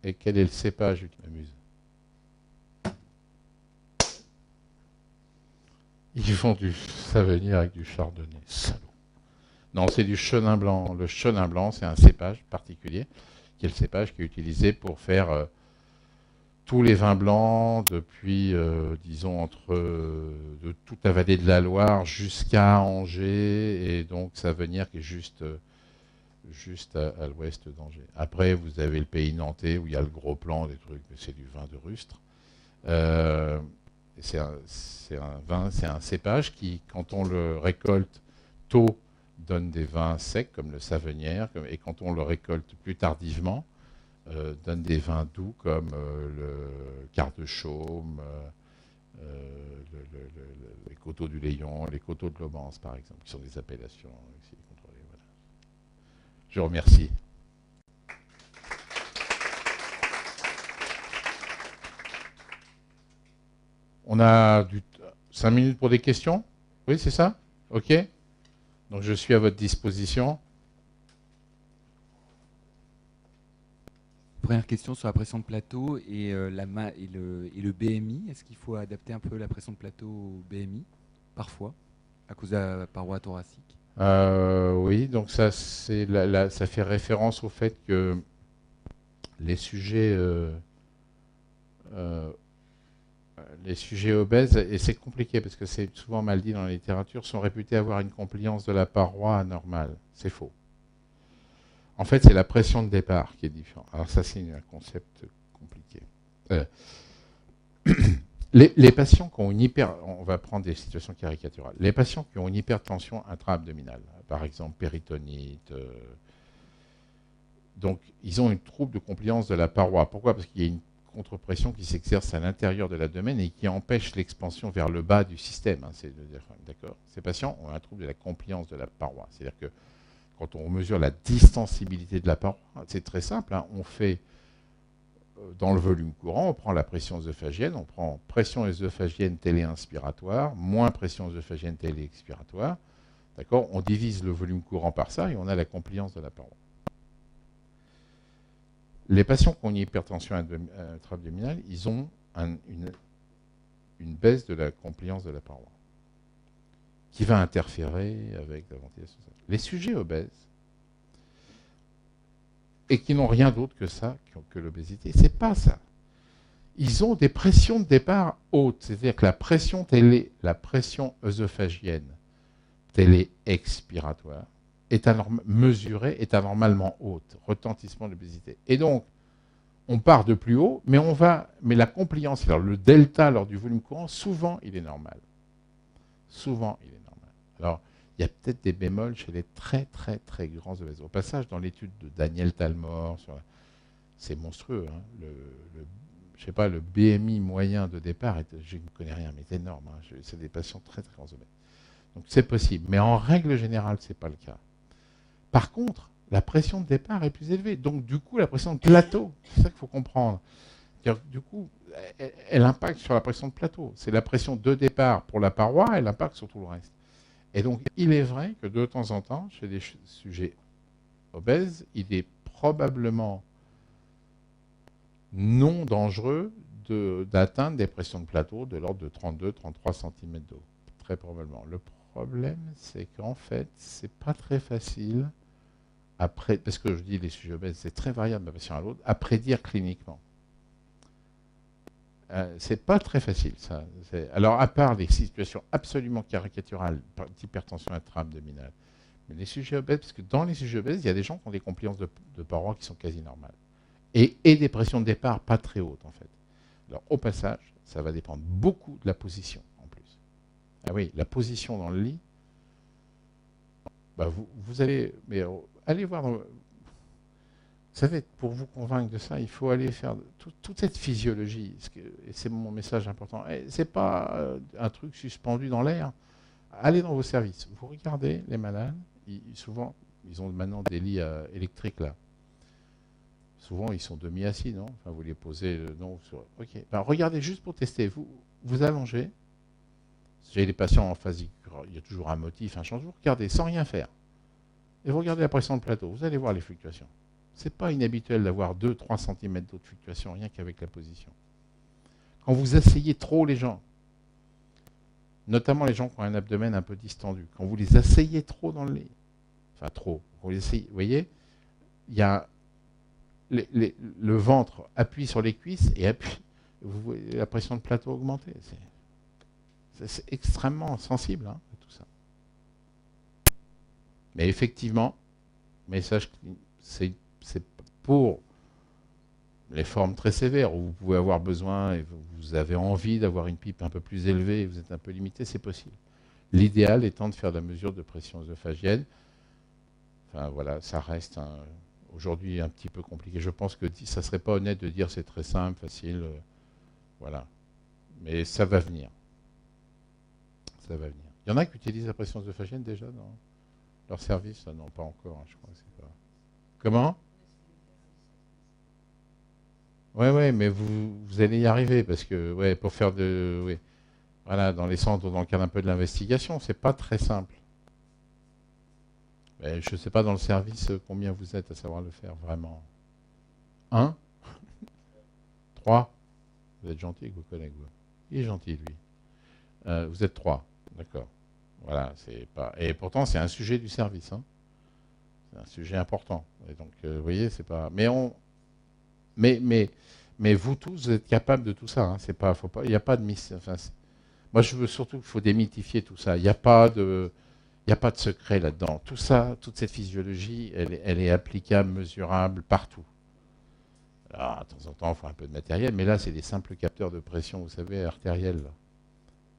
Et quel est le cépage qui m'amuse? Ils font du Savennier avec du Chardonnay. Salaud. Non, c'est du Chenin blanc. Le Chenin blanc, c'est un cépage particulier, qui est le cépage qui est utilisé pour faire tous les vins blancs depuis, disons, de toute la vallée de la Loire jusqu'à Angers, et donc Savennier qui est juste à l'ouest d'Angers. Après, vous avez le pays nantais où il y a le gros plan, des trucs, mais c'est du vin de rustre. Euh, c'est un cépage qui, quand on le récolte tôt, donne des vins secs comme le Savennière, et quand on le récolte plus tardivement, donne des vins doux comme le Quart de Chaume, les coteaux du Léon, les coteaux de l'Aubance par exemple, qui sont des appellations ici contrôlées. Voilà. Je vous remercie. On a 5 minutes pour des questions. Oui, c'est ça? OK. Donc je suis à votre disposition. Première question sur la pression de plateau et, et le BMI. Est-ce qu'il faut adapter un peu la pression de plateau au BMI, parfois, à cause de la paroi thoracique? Oui, donc ça, ça fait référence au fait que les sujets, euh, les sujets obèses, et c'est compliqué parce que c'est souvent mal dit dans la littérature, sont réputés avoir une compliance de la paroi anormale. C'est faux. En fait, c'est la pression de départ qui est différente. Alors ça, c'est un concept compliqué. Euh, les patients qui ont une on va prendre des situations caricaturales. Les patients qui ont une hypertension intra-abdominale, par exemple péritonite, donc ils ont une trouble de compliance de la paroi. Pourquoi? Parce qu'il y a une contre-pression qui s'exerce à l'intérieur de l'abdomen et qui empêche l'expansion vers le bas du système. Hein, d'accord. Ces patients ont un trouble de la compliance de la paroi. C'est-à-dire que quand on mesure la distensibilité de la paroi, c'est très simple. Hein, on fait dans le volume courant, on prend la pression œsophagienne, on prend pression œsophagienne téléinspiratoire, moins pression œsophagienne téléexpiratoire. D'accord. On divise le volume courant par ça et on a la compliance de la paroi. Les patients qui ont une hypertension intra-abdominale, ils ont une baisse de la compliance de la paroi qui va interférer avec la ventilation. Les sujets obèses et qui n'ont rien d'autre que ça, que l'obésité, c'est pas ça. Ils ont des pressions de départ hautes, c'est-à-dire que la pression œsophagienne téléexpiratoire mesurée est anormalement haute, retentissement de l'obésité. Et donc, on part de plus haut, mais la compliance, alors le delta lors du volume courant, souvent il est normal. Souvent il est normal. Alors, il y a peut-être des bémols chez les très très très grands obèses. Au passage, dans l'étude de Daniel Talmor, c'est monstrueux. Hein, je sais pas, le BMI moyen de départ, je ne connais rien, mais c'est énorme. Hein, c'est des patients très très grands obèses. Donc c'est possible, mais en règle générale, ce n'est pas le cas. Par contre, la pression de départ est plus élevée. Donc, du coup, la pression de plateau, c'est ça qu'il faut comprendre. Du coup, elle impacte sur la pression de plateau. C'est la pression de départ pour la paroi, elle impacte sur tout le reste. Et donc, il est vrai que de temps en temps, chez des sujets obèses, il est probablement non dangereux d'atteindre des pressions de plateau de l'ordre de 32-33 cm d'eau. Très probablement. Le problème, c'est qu'en fait, c'est pas très facile parce que je dis les sujets obèses, c'est très variable d'un patient à l'autre, à prédire cliniquement. C'est pas très facile, ça. Alors, à part les situations absolument caricaturales d'hypertension intra-abdominale, mais les sujets obèses, parce que dans les sujets obèses, il y a des gens qui ont des compliances de paroi qui sont quasi normales. Et des pressions de départ pas très hautes, en fait. Alors, au passage, ça va dépendre beaucoup de la position, en plus. Ah oui, la position dans le lit, bah vous allez... Mais allez voir... Vous savez, pour vous convaincre de ça, il faut aller faire toute cette physiologie. Et c'est mon message important. Ce n'est pas un truc suspendu dans l'air. Allez dans vos services. Vous regardez les malades. Souvent, ils ont maintenant des lits électriques là. Souvent, ils sont demi-assis, non? Enfin, vous les posez, non sur... Ok. Ben, regardez juste pour tester. Vous allongez. J'ai les patients en phase, il y a toujours un motif, un changement. Vous regardez sans rien faire. Et vous regardez la pression de plateau. Vous allez voir les fluctuations. C'est pas inhabituel d'avoir 2-3 cm d'eau de fluctuation, rien qu'avec la position. Quand vous asseyez trop les gens, notamment les gens qui ont un abdomen un peu distendu, quand vous les asseyez trop dans le lit, enfin trop, vous voyez, il y a le ventre appuie sur les cuisses et appuie, vous voyez la pression de plateau augmenter. C'est extrêmement sensible à tout ça. Mais effectivement, message, c'est pour les formes très sévères où vous pouvez avoir besoin et vous avez envie d'avoir une pipe un peu plus élevée et vous êtes un peu limité, c'est possible. L'idéal étant de faire de la mesure de pression œsophagienne. Enfin voilà, ça reste aujourd'hui un petit peu compliqué. Je pense que ça ne serait pas honnête de dire c'est très simple, facile. Voilà. Mais ça va venir. Ça va venir. Il y en a qui utilisent la pression œsophagienne déjà dans leur service? Non, pas encore, hein, je crois. C'est pas... Comment? Ouais, mais vous allez y arriver parce que, ouais, pour faire de... Ouais, voilà, dans les centres, dans le cadre un peu de l'investigation, c'est pas très simple. Mais je ne sais pas dans le service combien vous êtes à savoir le faire, vraiment. 1 3. Vous êtes gentil avec vos collègues, vous. Il est gentil, lui. Vous êtes 3, d'accord. Voilà, c'est pas... Et pourtant, c'est un sujet du service. Hein. C'est un sujet important. Et donc, vous voyez, c'est pas... Mais vous tous, vous êtes capables de tout ça. Hein. C'est pas, faut pas, il n'y a pas de... Enfin, moi, je veux surtout qu'il faut démythifier tout ça. Il n'y a pas de... Il n'y a pas de secret là-dedans. Tout ça, toute cette physiologie, elle est applicable, mesurable, partout. Alors, de temps en temps, il faut un peu de matériel, mais là, c'est des simples capteurs de pression, vous savez, artériels.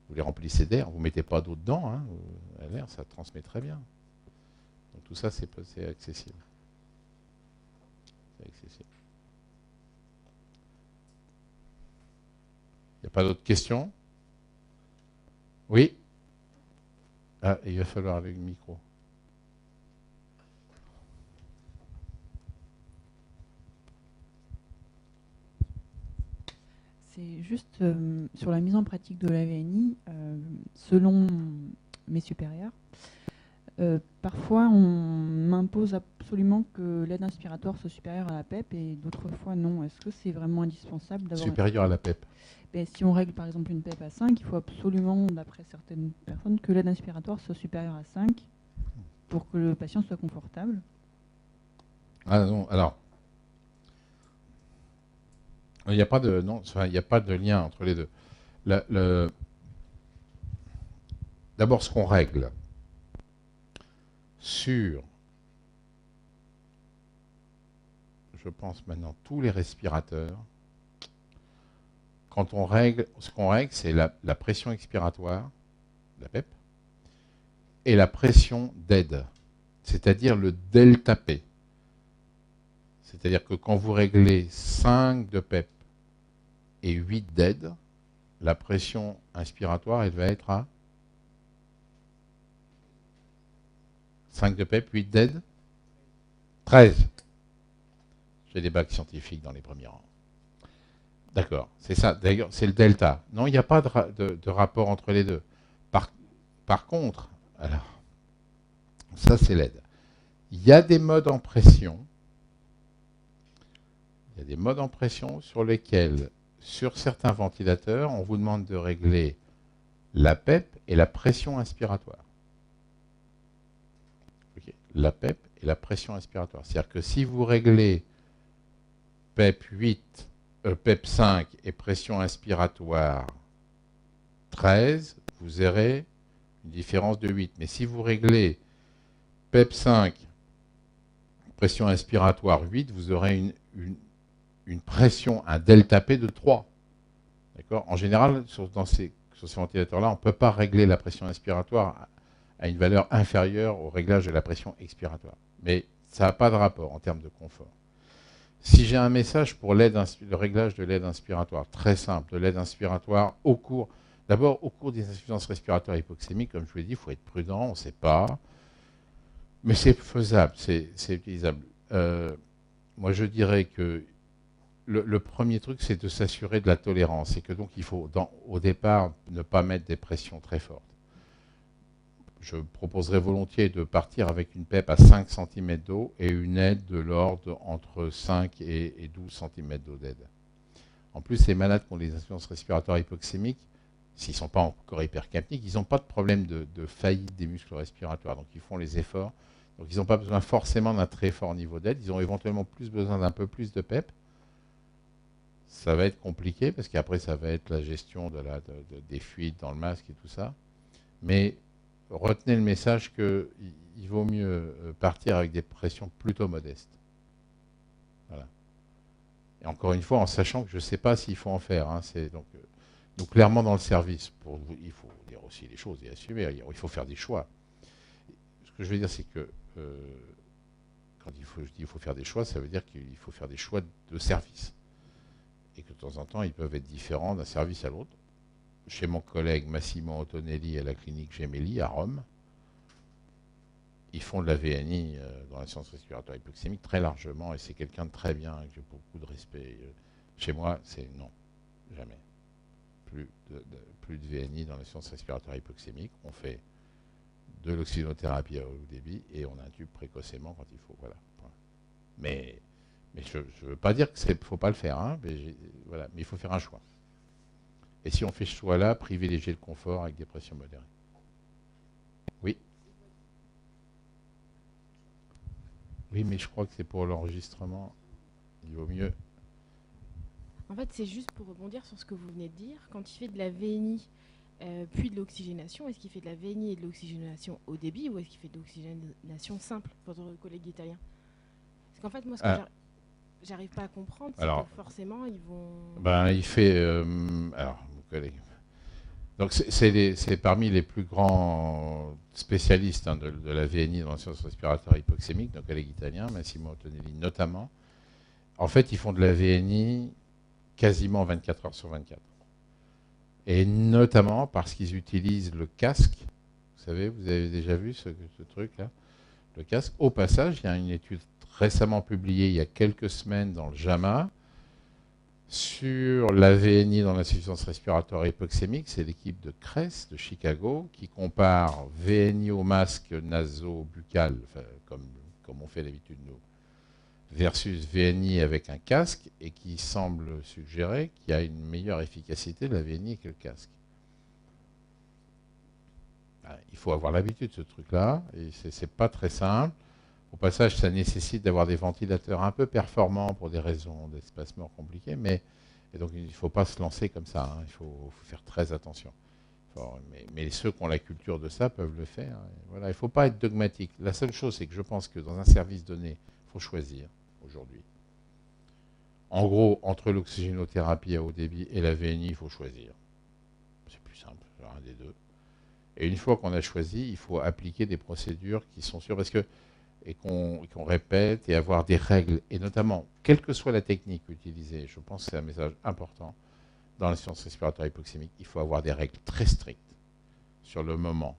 Vous les remplissez d'air, vous ne mettez pas d'eau dedans, hein, l'air, ça transmet très bien. Donc tout ça, c'est accessible. C'est accessible. Il n'y a pas d'autres questions? Oui? Ah, il va falloir le micro. C'est juste sur la mise en pratique de l'AVNI, selon mes supérieurs, parfois on m'impose absolument que l'aide inspiratoire soit supérieure à la PEP et d'autres fois non. Est-ce que c'est vraiment indispensable d'avoir... Supérieure à la PEP. Si on règle par exemple une PEP à 5, il faut absolument, d'après certaines personnes, que l'aide inspiratoire soit supérieure à 5 pour que le patient soit confortable. Ah non, alors... Il n'y a pas de, non, enfin, il n'y a pas de lien entre les deux. D'abord, ce qu'on règle sur, je pense maintenant, tous les respirateurs, quand on règle, ce qu'on règle, c'est la pression expiratoire, la PEP, et la pression d'aide, c'est-à-dire le delta P. C'est-à-dire que quand vous réglez 5 de PEP et 8 d'aide, la pression inspiratoire, elle va être à 5 de PEP, 8 d'aide, 13. J'ai des bacs scientifiques dans les premiers rangs. D'accord, c'est ça. D'ailleurs, c'est le delta. Non, il n'y a pas de rapport entre les deux. Par contre, alors, ça c'est l'aide. Il y a des modes en pression. Il y a des modes en pression sur lesquels, sur certains ventilateurs, on vous demande de régler la PEP et la pression inspiratoire. Okay. La PEP et la pression inspiratoire. C'est-à-dire que si vous réglez PEP 8, PEP 5 et pression inspiratoire 13, vous aurez une différence de 8. Mais si vous réglez PEP 5, pression inspiratoire 8, vous aurez une pression, un delta P de 3. D'accord ? En général, sur ces ventilateurs-là, on ne peut pas régler la pression inspiratoire à une valeur inférieure au réglage de la pression expiratoire. Mais ça n'a pas de rapport en termes de confort. Si j'ai un message pour le réglage de l'aide inspiratoire, très simple, de l'aide inspiratoire au cours, d'abord au cours des insuffisances respiratoires hypoxémiques, comme je vous l'ai dit, il faut être prudent, on ne sait pas, mais c'est faisable, c'est utilisable. Moi, je dirais que le premier truc, c'est de s'assurer de la tolérance, et que donc il faut, au départ, ne pas mettre des pressions très fortes. je proposerais volontiers de partir avec une PEP à 5 cm d'eau et une aide de l'ordre entre 5 et 12 cm d'eau d'aide. En plus, les malades qui ont des insuffisances respiratoires hypoxémiques, s'ils ne sont pas encore hypercapniques, ils n'ont pas de problème de faillite des muscles respiratoires. Donc ils font les efforts. Donc ils n'ont pas besoin forcément d'un très fort niveau d'aide. Ils ont éventuellement plus besoin d'un peu plus de PEP. Ça va être compliqué parce qu'après, ça va être la gestion des fuites dans le masque et tout ça. Mais retenez le message qu'il vaut mieux partir avec des pressions plutôt modestes. Voilà. Et encore une fois, en sachant que je ne sais pas s'il faut en faire. Hein, donc clairement dans le service, il faut dire aussi les choses et assumer. Il faut faire des choix. Ce que je veux dire, c'est que quand je dis qu'il faut faire des choix, ça veut dire qu'il faut faire des choix de service. Et que de temps en temps, ils peuvent être différents d'un service à l'autre. Chez mon collègue Massimo Antonelli à la clinique Gemelli à Rome, ils font de la VNI dans la science respiratoire hypoxémique très largement et c'est quelqu'un de très bien, que j'ai beaucoup de respect. Chez moi, c'est non, jamais. Plus de VNI dans la science respiratoire hypoxémique. On fait de l'oxygénothérapie à haut débit et on intube précocement quand il faut. Voilà. Mais je ne veux pas dire qu'il ne faut pas le faire, hein, mais il faut faire un choix. Et si on fait ce choix-là, privilégier le confort avec des pressions modérées. Oui. Oui, mais je crois que c'est pour l'enregistrement. Il vaut mieux. En fait, c'est juste pour rebondir sur ce que vous venez de dire. Quand il fait de la VNI puis de l'oxygénation, est-ce qu'il fait de la VNI et de l'oxygénation au débit ou est-ce qu'il fait de l'oxygénation simple, votre collègue italien? Parce qu'en fait, moi, ce que j'arrive pas à comprendre, c'est que forcément, ils vont... il fait... alors, mon collègue... Donc, c'est parmi les plus grands spécialistes de la VNI dans la science respiratoire hypoxémique, nos collègues italiens, Massimo Antonelli notamment. En fait, ils font de la VNI quasiment 24 heures sur 24. Et notamment parce qu'ils utilisent le casque. Vous savez, vous avez déjà vu ce truc-là, le casque. Au passage, il y a une étude récemment publiée il y a quelques semaines dans le JAMA sur la VNI dans l'insuffisance respiratoire hypoxémique. C'est l'équipe de Kress de Chicago qui compare VNI au masque naso-buccal, enfin, comme on fait d'habitude nous, versus VNI avec un casque et qui semble suggérer qu'il y a une meilleure efficacité de la VNI que le casque. Il faut avoir l'habitude de ce truc-là et c'est pas très simple. Au passage, ça nécessite d'avoir des ventilateurs un peu performants pour des raisons d'espacement compliquées, et donc il ne faut pas se lancer comme ça, hein. Il faut faire très attention. Mais ceux qui ont la culture de ça peuvent le faire. Voilà, il ne faut pas être dogmatique. La seule chose, c'est que je pense que dans un service donné, il faut choisir aujourd'hui. En gros, entre l'oxygénothérapie à haut débit et la VNI, il faut choisir. C'est plus simple, un des deux. Et une fois qu'on a choisi, il faut appliquer des procédures qui sont sûres, et qu'on répète et avoir des règles, et notamment, quelle que soit la technique utilisée, je pense que c'est un message important dans la science respiratoire hypoxémique, il faut avoir des règles très strictes sur le moment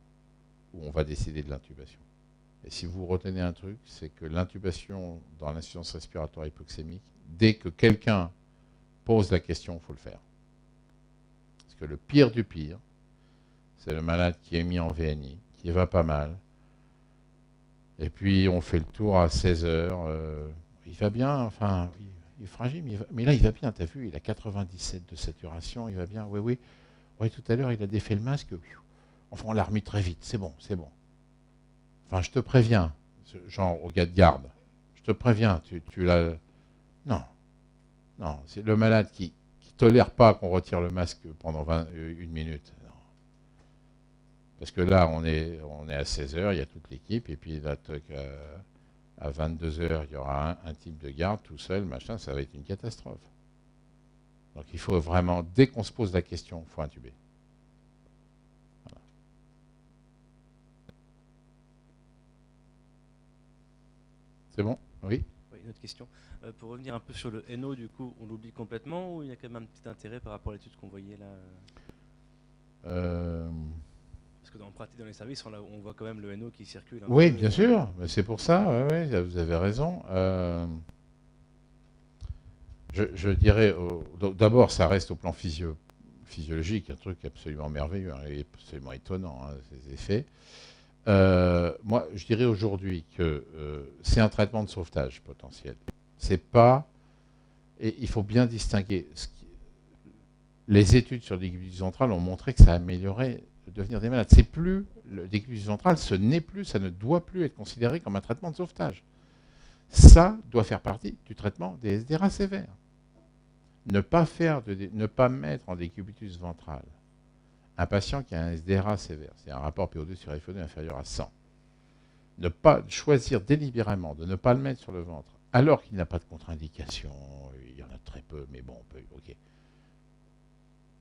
où on va décider de l'intubation. Et si vous retenez un truc, c'est que l'intubation dans l'insuffisance respiratoire hypoxémique, dès que quelqu'un pose la question, il faut le faire. Parce que le pire du pire, c'est le malade qui est mis en VNI, qui va pas mal, et puis on fait le tour à 16 heures, il va bien, enfin, il est fragile, mais là il va bien, t'as vu, il a 97 de saturation, il va bien, oui, tout à l'heure il a défait le masque, enfin on l'a remis très vite, c'est bon. Enfin, je te préviens, genre au gars de garde, je te préviens, tu l'as... Non, c'est le malade qui tolère pas qu'on retire le masque pendant 1 minute. Non. Parce que là, on est à 16 heures, il y a toute l'équipe, et puis là, à 22 heures, il y aura un type de garde tout seul, machin, ça va être une catastrophe. Donc il faut vraiment, dès qu'on se pose la question, il faut intuber. Voilà. C'est bon? Oui. Oui, une autre question. Pour revenir un peu sur le NO, du coup, on l'oublie complètement ou il y a quand même un petit intérêt par rapport à l'étude qu'on voyait là Parce que dans pratique, dans les services, on voit quand même le NO qui circule. Oui, bien sûr, c'est pour ça, ouais, vous avez raison. Je dirais, d'abord, ça reste au plan physiologique, un truc absolument merveilleux, et absolument étonnant, hein, ces effets. Moi, je dirais aujourd'hui que c'est un traitement de sauvetage potentiel. C'est pas... Et il faut bien distinguer. Les études sur l'aiguille centrale ont montré que ça améliorait le devenir des malades. C'est plus... L'aiguille centrale, ce n'est plus, ça ne doit plus être considéré comme un traitement de sauvetage. Ça doit faire partie du traitement des SDRA sévères. Ne pas mettre en décubitus ventral un patient qui a un SDRA sévère, c'est un rapport PO2 sur FO2 inférieur à 100. Ne pas choisir délibérément de ne pas le mettre sur le ventre, alors qu'il n'a pas de contre-indication, il y en a très peu, mais bon, ok.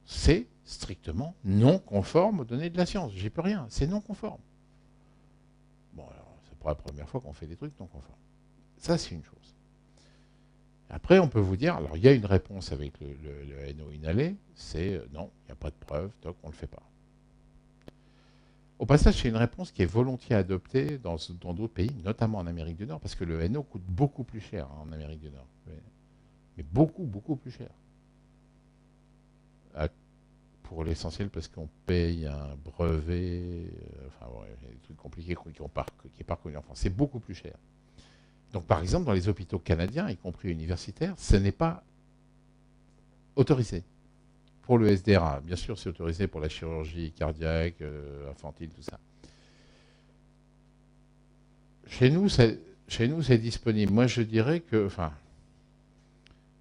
C'est strictement non conforme aux données de la science. J'y peux rien, c'est non conforme. Bon, alors, c'est pas la première fois qu'on fait des trucs non conformes. Ça, c'est une chose. Après, on peut vous dire, alors il y a une réponse avec le NO inhalé, c'est non, il n'y a pas de preuve, donc on ne le fait pas. Au passage, c'est une réponse qui est volontiers adoptée dans d'autres pays, notamment en Amérique du Nord, parce que le NO coûte beaucoup plus cher en Amérique du Nord. Mais beaucoup, beaucoup plus cher. Pour l'essentiel, parce qu'on paye un brevet, enfin, ouais, il y a des trucs compliqués qui n'est pas reconnu en France. C'est beaucoup plus cher. Donc, par exemple, dans les hôpitaux canadiens, y compris universitaires, ce n'est pas autorisé pour le SDRA. Bien sûr, c'est autorisé pour la chirurgie cardiaque, infantile, tout ça. Chez nous, c'est disponible. Moi, je dirais que, enfin,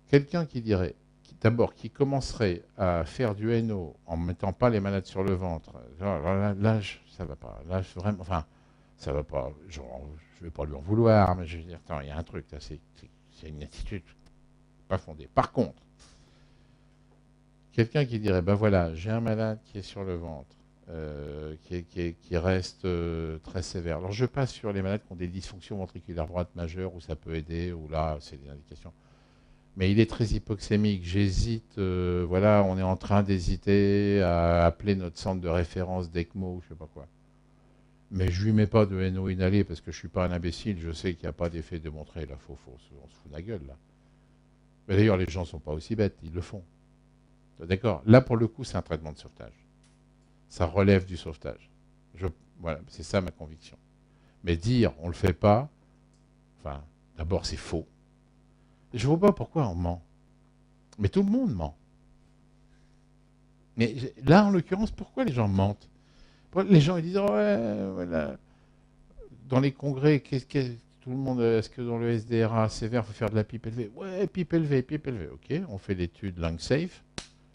quelqu'un qui dirait, d'abord, qui commencerait à faire du NO en ne mettant pas les malades sur le ventre, là ça va pas. Là, vraiment, enfin, ça va pas. Genre, je ne vais pas lui en vouloir, mais je veux dire, attends, il y a un truc, là, c'est une attitude pas fondée. Par contre, quelqu'un qui dirait, ben voilà, j'ai un malade qui est sur le ventre, qui reste très sévère. Alors je passe sur les malades qui ont des dysfonctions ventriculaires droites majeures, où ça peut aider, où là, c'est des indications. Mais il est très hypoxémique, j'hésite, voilà, on est en train d'hésiter à appeler notre centre de référence d'ECMO, ou je ne sais pas quoi. Mais je ne lui mets pas de NO inhalé parce que je ne suis pas un imbécile, je sais qu'il n'y a pas d'effet démontré, là, on se fout de la gueule, là. Mais d'ailleurs, les gens ne sont pas aussi bêtes, ils le font. D'accord. Là, pour le coup, c'est un traitement de sauvetage. Ça relève du sauvetage. Voilà, c'est ça ma conviction. Mais dire on ne le fait pas, enfin, d'abord, c'est faux. Je ne vois pas pourquoi on ment. Mais tout le monde ment. Mais là, en l'occurrence, pourquoi les gens mentent? Les gens ils disent ouais, voilà. Dans les congrès, tout le monde, est-ce que dans le SDRA sévère, il faut faire de la pipe élevée? Ouais, pipe élevée, pipe élevée. Ok, on fait l'étude lung safe.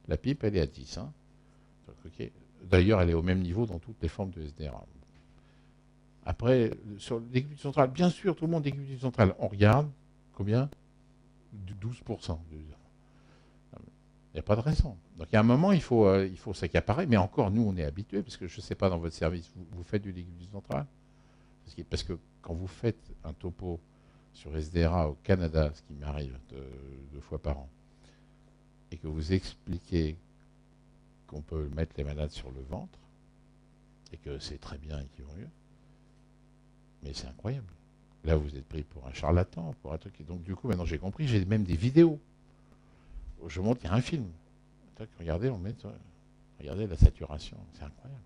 La pipe, elle est à 10. Hein. Donc, okay. D'ailleurs, elle est au même niveau dans toutes les formes de SDRA. Après, sur l'équilibre central, bien sûr, tout le monde l'équilibre central. On regarde combien? 12%. Il n'y a pas de raison. Donc, il y a un moment, il faut s'accaparer. Mais encore, nous, on est habitués, parce que je ne sais pas, dans votre service, vous faites du l'équilibre central? Parce que quand vous faites un topo sur SDRA au Canada, ce qui m'arrive 2 fois par an, et que vous expliquez qu'on peut mettre les malades sur le ventre, et que c'est très bien et qu'ils vont mieux, mais c'est incroyable. Là, vous êtes pris pour un charlatan, pour un truc. Et donc, du coup, maintenant, j'ai compris, j'ai même des vidéos. Je montre, il y a un film. Regardez, regardez la saturation, c'est incroyable.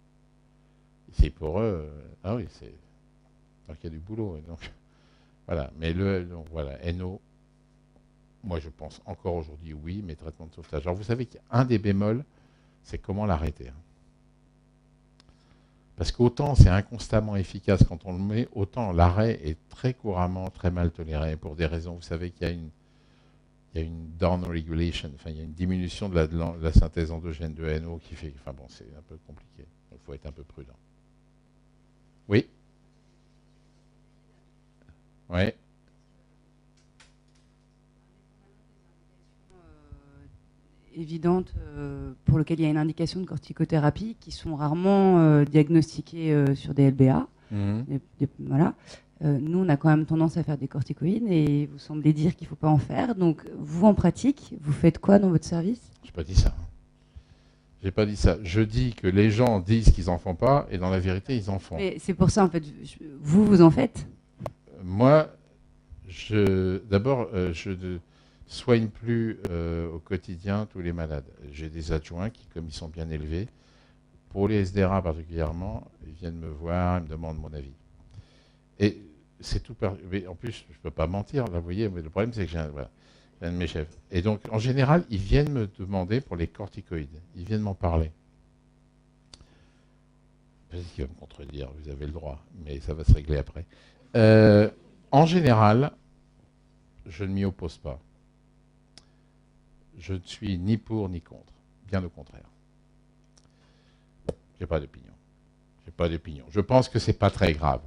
C'est pour eux, ah oui, c'est... Donc, il y a du boulot. Donc, voilà. Mais donc, voilà, NO, moi, je pense encore aujourd'hui, oui, mais traitement de sauvetage. Alors, vous savez qu'un des bémols, c'est comment l'arrêter. Parce qu'autant c'est inconstamment efficace quand on le met, autant l'arrêt est très couramment très mal toléré pour des raisons. Vous savez qu'il y a une down regulation, enfin il y a une diminution de la synthèse endogène de NO qui fait, enfin bon, c'est un peu compliqué. Il faut être un peu prudent. Oui. Oui. Évidentes pour lesquelles il y a une indication de corticothérapie qui sont rarement diagnostiquées sur des LBA. Voilà. Nous, on a quand même tendance à faire des corticoïdes et vous semblez dire qu'il ne faut pas en faire. Donc, vous, en pratique, vous faites quoi dans votre service? Je n'ai pas dit ça. J'ai pas dit ça. Je dis que les gens disent qu'ils n'en font pas et dans la vérité, ils en font. Mais c'est pour ça, en fait, vous en faites? Moi, d'abord, je ne soigne plus au quotidien tous les malades. J'ai des adjoints qui, comme ils sont bien élevés, pour les SDRA particulièrement, ils viennent me voir, ils me demandent mon avis. Et c'est tout. Mais en plus, je ne peux pas mentir, là, vous voyez, mais le problème, c'est que j'ai un de mes chefs. Et donc, en général, ils viennent me demander pour les corticoïdes. Ils viennent m'en parler. Peut-être qu'il va me contredire, vous avez le droit, mais ça va se régler après. En général, je ne m'y oppose pas. Je ne suis ni pour ni contre. Bien au contraire. Je n'ai pas d'opinion. J'ai pas d'opinion. Je pense que ce n'est pas très grave.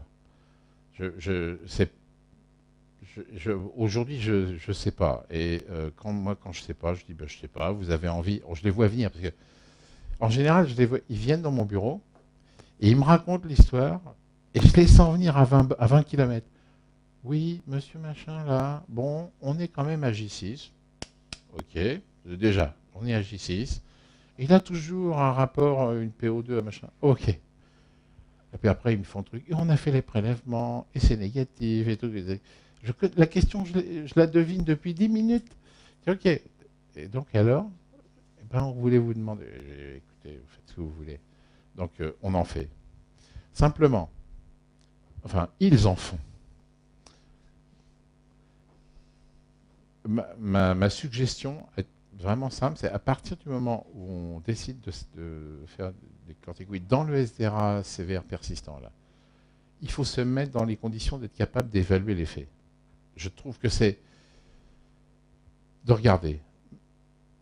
Aujourd'hui, je ne sais pas. Et quand je ne sais pas, je dis ben, je ne sais pas, vous avez envie. Je les vois venir. Parce que, en général, ils viennent dans mon bureau et ils me racontent l'histoire et je les sens venir à 20 km. Oui, monsieur machin, là, bon, on est quand même à J6. Ok, déjà, on est à J6. Il a toujours un rapport, une PO2, machin. Ok. Et puis après, ils me font un truc. Et on a fait les prélèvements, et c'est négatif, et tout. La question, je la devine depuis 10 minutes. Ok. Et donc, alors, eh ben, on voulait vous demander. Écoutez, vous faites ce que vous voulez. Donc, on en fait. Simplement, enfin, ils en font. Ma suggestion est vraiment simple, c'est à partir du moment où on décide de faire des corticoïdes dans le SDRA sévère persistant, là, il faut se mettre dans les conditions d'être capable d'évaluer l'effet. Je trouve que c'est de regarder.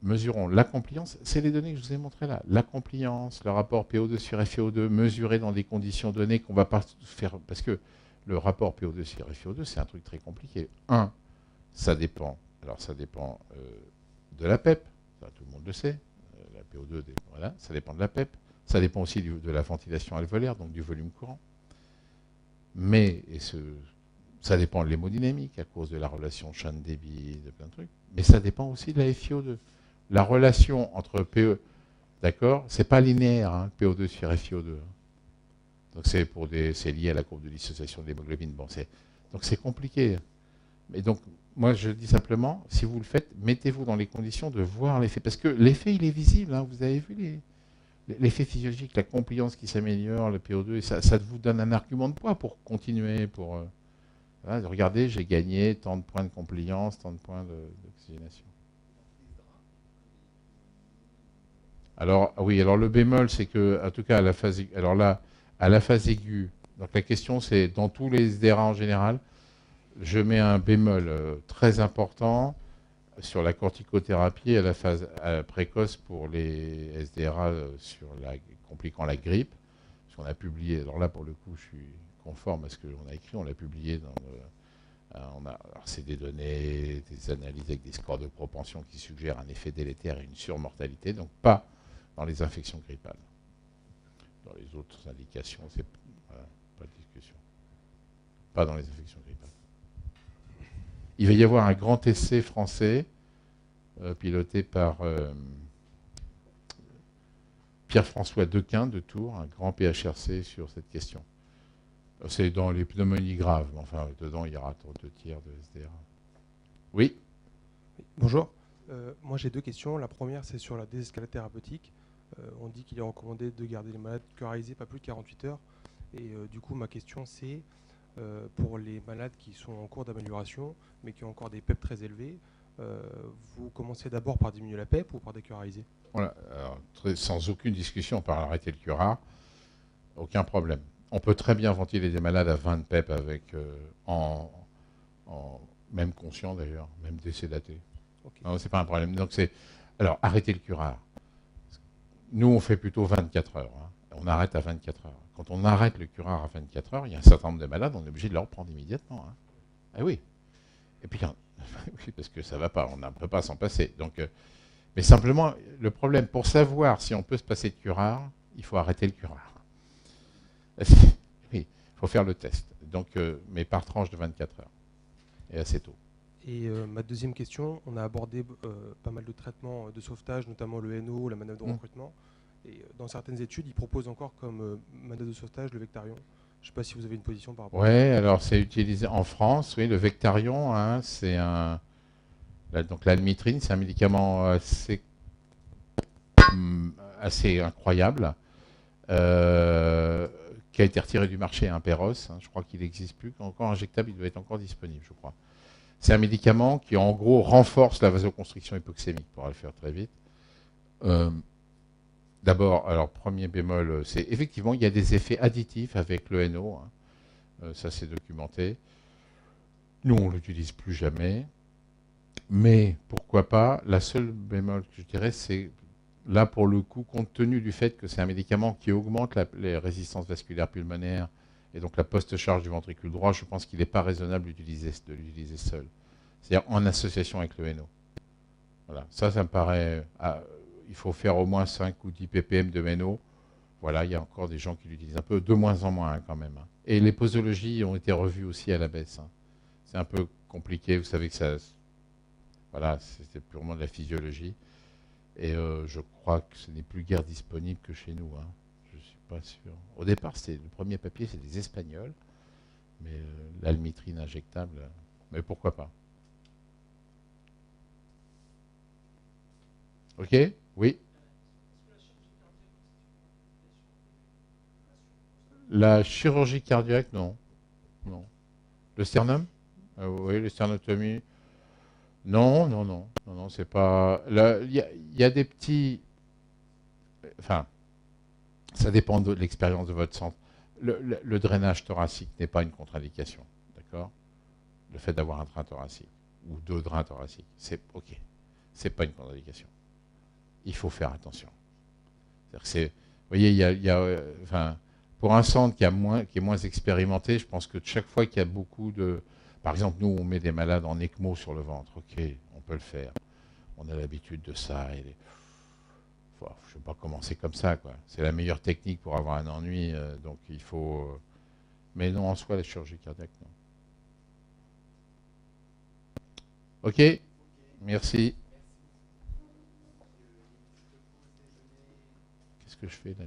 Mesurons la compliance, c'est les données que je vous ai montrées là. La compliance, le rapport PO2 sur FiO2, mesuré dans des conditions données qu'on ne va pas faire. Parce que le rapport PO2 sur FiO2, c'est un truc très compliqué. Ça dépend. Alors ça dépend de la PEP, ça, tout le monde le sait. La PO2, voilà, ça dépend de la PEP. Ça dépend aussi de la ventilation alvéolaire, donc du volume courant. Mais ça dépend de l'hémodynamique à cause de la relation Shan-débit, de plein de trucs. Mais ça dépend aussi de la FiO2. La relation entre PE, d'accord, c'est pas linéaire, hein, PO2 sur FiO2. Donc c'est lié à la courbe de dissociation de l'hémoglobine. Bon, donc c'est compliqué. Et donc, moi, je dis simplement, si vous le faites, mettez-vous dans les conditions de voir l'effet. Parce que l'effet, il est visible. Hein, vous avez vu l'effet physiologique, la compliance qui s'améliore, le PO2, et ça vous donne un argument de poids pour continuer, voilà, regardez, j'ai gagné tant de points de compliance, tant de points d'oxygénation. Alors, oui, alors le bémol, c'est que, en tout cas, à la phase aiguë, donc la question, c'est, dans tous les SDRA en général, je mets un bémol très important sur la corticothérapie à la phase précoce pour les SDRA compliquant la grippe. Parce qu'on a publié, alors là, pour le coup, je suis conforme à ce qu'on a écrit, on l'a publié alors c'est des données, des analyses avec des scores de propension qui suggèrent un effet délétère et une surmortalité, donc pas dans les infections grippales. Dans les autres indications, c'est pas de discussion. Pas dans les infections grippales. Il va y avoir un grand essai français piloté par Pierre-François Dequin de Tours, un grand PHRC sur cette question. C'est dans les pneumonies graves, mais enfin, dedans, il y aura 2 tiers de SDRA. Oui. Bonjour. Moi, j'ai 2 questions. La première, c'est sur la désescalade thérapeutique. On dit qu'il est recommandé de garder les malades curarisés pas plus de 48 heures. Et du coup, ma question, c'est pour les malades qui sont en cours d'amélioration, mais qui ont encore des PEP très élevés, vous commencez d'abord par diminuer la PEP ou par décurariser? Voilà. Alors, sans aucune discussion, par arrêter le curare, aucun problème. On peut très bien ventiler des malades à 20 PEP avec, même conscient d'ailleurs, même désédaté. Okay. Non, c'est pas un problème. Donc alors, arrêter le curare. Nous, on fait plutôt 24 heures. Hein. On arrête à 24 heures. Quand on arrête le curare à 24 heures, il y a un certain nombre de malades, on est obligé de le reprendre immédiatement. Hein. Ah oui. Et puis, oui, parce que ça ne va pas, on ne peut pas s'en passer. Donc, mais simplement, le problème, pour savoir si on peut se passer de curare, il faut arrêter le curare. Oui, il faut faire le test. Donc, mais par tranche de 24 heures. Et assez tôt. Et ma deuxième question, on a abordé pas mal de traitements de sauvetage, notamment le NO, la manœuvre de recrutement. Et dans certaines études, ils proposent encore comme manœuvre de sauvetage le Vectarion. Je ne sais pas si vous avez une position par rapport à ça. Oui, alors c'est utilisé en France. Oui, le Vectarion, hein, c'est donc l'almitrine, c'est un médicament assez incroyable. qui a été retiré du marché, un Péros, hein, je crois qu'il n'existe plus, encore injectable, il doit être encore disponible, je crois. C'est un médicament qui, en gros, renforce la vasoconstriction hypoxémique, pour le faire très vite. D'abord, alors, premier bémol, c'est effectivement, il y a des effets additifs avec le NO, hein. Ça c'est documenté. Nous, on ne l'utilise plus jamais. Mais pourquoi pas, la seule bémol que je dirais, c'est là pour le coup, compte tenu du fait que c'est un médicament qui augmente les résistances vasculaires pulmonaires et donc la post-charge du ventricule droit, je pense qu'il n'est pas raisonnable de l'utiliser seul. C'est-à-dire en association avec le NO. Voilà, ça me paraît... il faut faire au moins 5 ou 10 ppm de NO. Voilà, il y a encore des gens qui l'utilisent un peu, de moins en moins hein, quand même. Hein. Et les posologies ont été revues aussi à la baisse. Hein. C'est un peu compliqué, vous savez que ça... Voilà, c'était purement de la physiologie. Et je crois que ce n'est plus guère disponible que chez nous. Hein. Je ne suis pas sûr. Au départ, le premier papier, c'est des Espagnols. Mais l'almitrine injectable, mais pourquoi pas. Ok? Oui. La chirurgie cardiaque, non. Non. Le sternum? Oui, le sternotomie. Non, c'est pas. Il y a des petits. Enfin, ça dépend de l'expérience de votre centre. Le drainage thoracique n'est pas une contre-indication, d'accord? Le fait d'avoir un drain thoracique ou deux drains thoraciques, c'est ok. C'est pas une contre-indication. Il faut faire attention. Vous voyez, enfin, pour un centre qui est moins expérimenté, je pense que chaque fois qu'il y a beaucoup de... Par exemple, nous, on met des malades en ECMO sur le ventre. Ok, on peut le faire. On a l'habitude de ça. Je ne vais pas commencer comme ça, quoi. C'est la meilleure technique pour avoir un ennui. Donc, il faut... mais non, en soi, la chirurgie cardiaque, non. Ok, merci. Qu'est-ce que je fais là?